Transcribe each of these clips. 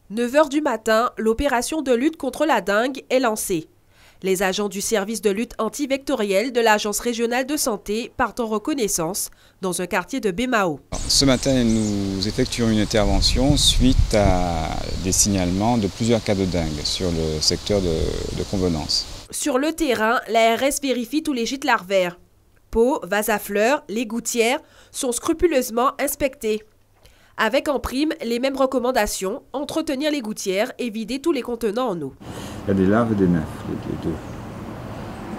9 h du matin, l'opération de lutte contre la dengue est lancée. Les agents du service de lutte antivectorielle de l'Agence régionale de santé partent en reconnaissance dans un quartier de Bémao. Ce matin, nous effectuons une intervention suite à des signalements de plusieurs cas de dengue sur le secteur de Convenance. Sur le terrain, l'ARS vérifie tous les gîtes larvaires. Pots, vases à fleurs, les gouttières sont scrupuleusement inspectés. Avec en prime les mêmes recommandations, entretenir les gouttières et vider tous les contenants en eau. Il y a des larves et des nymphes, les deux.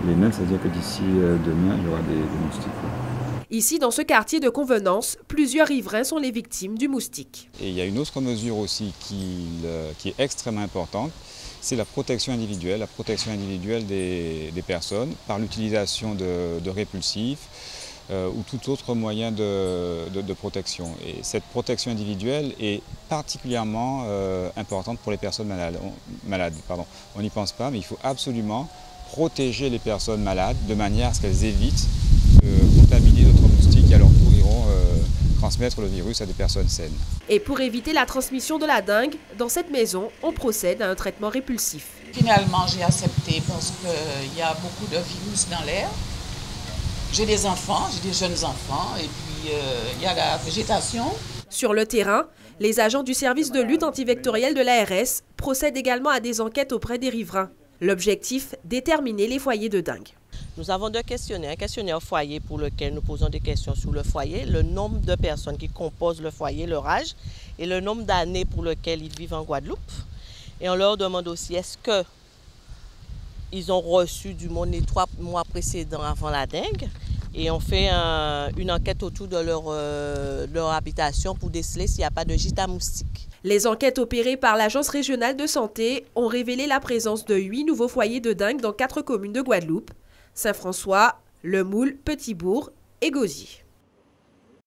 Les nymphes, ça veut dire que d'ici demain, il y aura des moustiques. Ici, dans ce quartier de Convenance, plusieurs riverains sont les victimes du moustique. Et il y a une autre mesure aussi qui est extrêmement importante, c'est la protection individuelle des personnes par l'utilisation de répulsifs, ou tout autre moyen de protection. Et cette protection individuelle est particulièrement importante pour les personnes malades. On n'y pense pas, mais il faut absolument protéger les personnes malades de manière à ce qu'elles évitent de contaminer d'autres moustiques qui à leur tour iront transmettre le virus à des personnes saines. Et pour éviter la transmission de la dengue, dans cette maison, on procède à un traitement répulsif. Finalement, j'ai accepté parce qu'il y a beaucoup de virus dans l'air. J'ai des enfants, j'ai des jeunes enfants et puis il y a la végétation. Sur le terrain, les agents du service de lutte antivectorielle de l'ARS procèdent également à des enquêtes auprès des riverains. L'objectif, déterminer les foyers de dengue. Nous avons deux questionnaires. Un questionnaire foyer pour lequel nous posons des questions sur le foyer, le nombre de personnes qui composent le foyer, leur âge et le nombre d'années pour lequel ils vivent en Guadeloupe. Et on leur demande aussi est-ce que ils ont reçu du monde les 3 mois précédents avant la dengue. Et on fait une enquête autour de leur habitation pour déceler s'il n'y a pas de gîte à moustiques. Les enquêtes opérées par l'Agence régionale de santé ont révélé la présence de 8 nouveaux foyers de dengue dans 4 communes de Guadeloupe, Saint-François, Le Moule, Petit-Bourg et Gauzy.